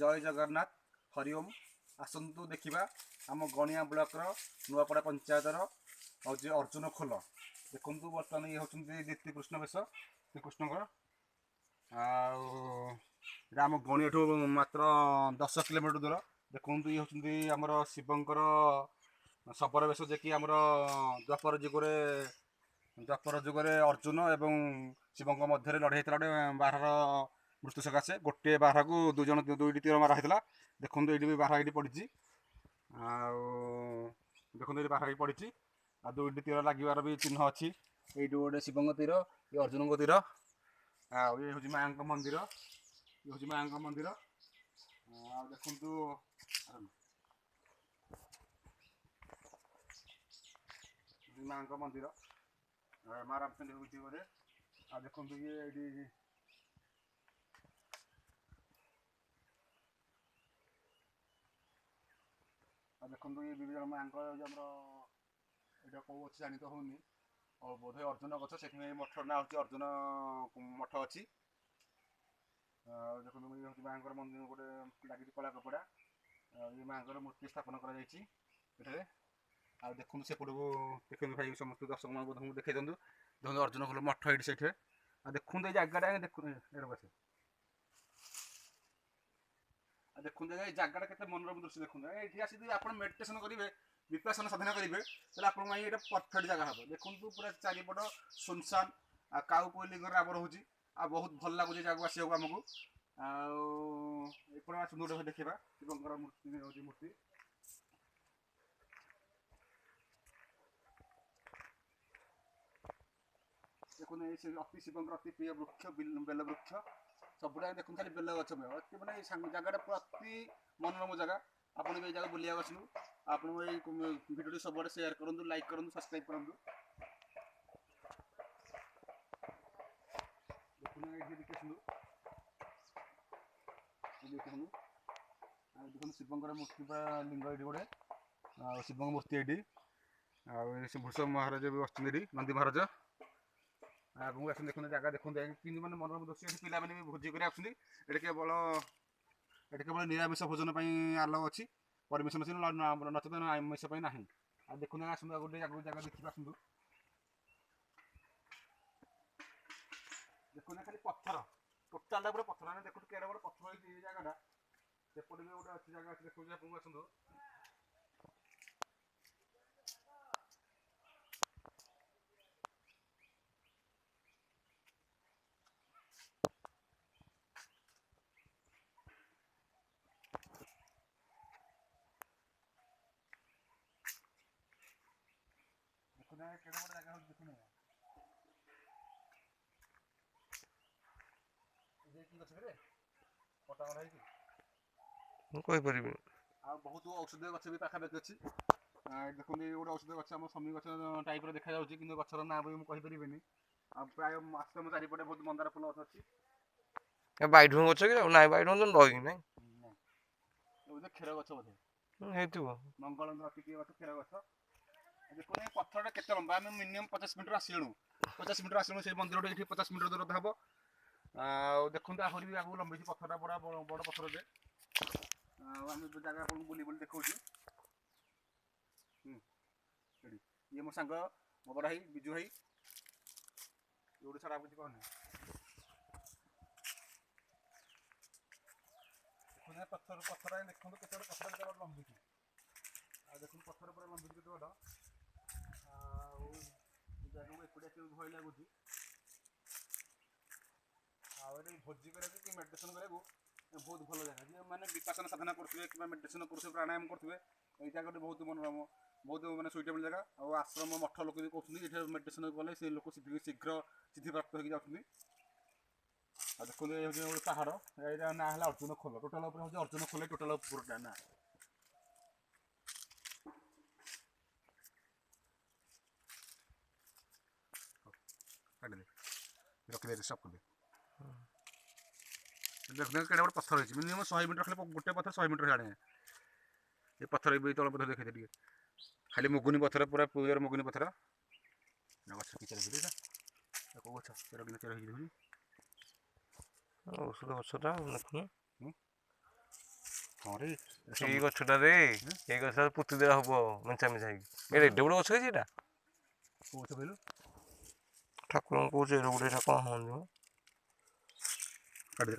जय जगन्नाथ हरिओम आसतु देखा आम गणिया ब्लॉकर नुआपड़ा पंचायतर हूँ अर्जुन खोल देखु बर्तमान ये हूँ दीप्ति कृष्ण बेश श्रीकृष्ण आम गणिया मात्र 10 किलोमीटर दूर देखु ये हूँ आमर शिवंकर शबर बेश जे कि आमर द्वापर जुगे अर्जुन एवं शिवों मध्य लड़े होता गोटे बारहर मृत्यु सकाशे गोटे बारह को दुईटी तीर मारा होता देखो ये भी बारह ये पड़ी देखो ये बारह पड़ी आ दुईटी तीर लगे भी चिन्ह अच्छी ये गोटे शिवों तीर ये अर्जुन को तीर ये हूँ माँ मंदिर ये हूँ माँ मंदिर देखु माँ मंदिर माँ रामचंद्र बोले आ देखो ये देखो ये विभिन्न माँ ये कौ अच्छी जानी तो होनी और बोधे अर्जुन गच से मठ ना हूँ अर्जुन मठ अच्छी देखो ये हूँ माँ मंदिर गोटे लगी कला कपड़ा ये माँ मूर्ति स्थापन कर आ देखो सेपट को देखते भाई समस्त दर्शक मान देखते देखो अर्जुन खोल मठ ये से देखो ये जगह देखो देखो ये जगह के मनोरम दृश्य देखो ये आस आप मेडिटेशन करेंगे विपासना साधना करेंगे तो ये परफेक्ट जगह हम देखो पूरा चारिपट सुनसान आ काउ कोइलिंगर आवर हो बहुत भल लगुच जगह आसको आमको आपर सुंदर देखा शिवंकर मूर्ति मूर्ति देखो अति शिवंकर अति प्रिय वृक्ष बेल वृक्ष सब देखो खाली बेल गच अति मैंने जगह पूरा अति मनोरम जगह आपन भी जगह बुलिया आसलु आप भिडियो सब शेयर करूँ लाइक करूँ सब्सक्राइब करूँ देखो शिवंकर मूर्ति लिंग ये गोटे शिव मूर्ति ये भूषण महाराज भी अच्छे नंदी महाराज आगे आस देखते जगह देखते कि मैंने मनोरम दृश्य पिला भी भोजी कर केवल निरामिष भोजन आलाउ अच्छी परमिशन अच्छी नचेत आमिष ना आ देखते आस गोटे जगह देखिए आसतु देखो खाली पत्थर टोटाल पूरा पत्थर देखो केड़ा बड़ा पत्थर जगह सेपटे भी गोटे अच्छी जगह देखो आसतु केड़ा बड़ा जगह देखो बहुत औषधीय गच भी पाखापाखि अच्छी देखो ये गोटे औषधीय गच आम समी गच टाइप देखा कि गचर ना भी मुझे कहीपरि प्राय आश्रम चारिपटे बहुत मंदार फुल गच अच्छी बैठू गच कि ना बैठू तो रही ना क्षीर गच बोधे मंगल अति प्रिय गच क्षीर गच देखो पत्थर के लंबा आम मिनिमम 50 मीटर आसलु 50 मीटर आसलु से मंदिर ये 50 मीटर दूर हम देखते आहरी भी आगे लंबी पत्थर बड़ा बड़ पत्थर आम जगह आपको बुली बुली देखा ये मो सांग मो बड़ भाई बिजु भाई ये छड़ा कुछ कहना देखो पत्थर पत्थर देखो केते पत्थर लंबी देखो पत्थर पूरा लंबी केते बड़ जगह को एकुटिया के भय लगुच भोजी करा मेडिटेशन करा बहुत भल जगह जी मैंने विपासना साधना करेंगे कि मेडिटेशन करेंगे प्राणायाम करेंगे ये जगह बहुत मनोरम बहुत मैंने सुइटेबल जगह और आश्रम मठ लोक भी कहते ये मेडिटेशन कले से लोक शीघ्र सिद्धि प्राप्त हो जाती देखो ये गोटे पहाड़ यहाँ ना है अर्जुन खोल टोटाल हूँ अर्जुन खोल टोटाल पूरा ना रखिदे सब कर देखते केड़ा गोटे पत्थर होती मिनिमम 100 मीटर खाली गोटे पत्थर 100 मीटर छाड़े ये पत्थर भी तल पत्थर देखते टे खाली मुगुनी पत्थर पूरा प्योर मुगुनी पत्थर गछ कि कौ गछ चेर चेर औषध गछटा देखुन ହଁ ରେ ଏଇ ଗଛଟାରେ ଏଇ ଗଛଟା ପୋତି ଦେଲେ ହବ ମେଞ୍ଚା ମେଞ୍ଚା ହେଇକି ଏଇଟା ଏତେ ବଡ଼ ଗଛ ହେଇଛି ଏଇଟା କୋଉ ଗଛ କହିଲୁ ଠାକୁରଙ୍କୁ କହୁଛି ଏଇଟା ଗୋଟେ ଏଇଟା କ'ଣ ହଉନି ମ କାଟି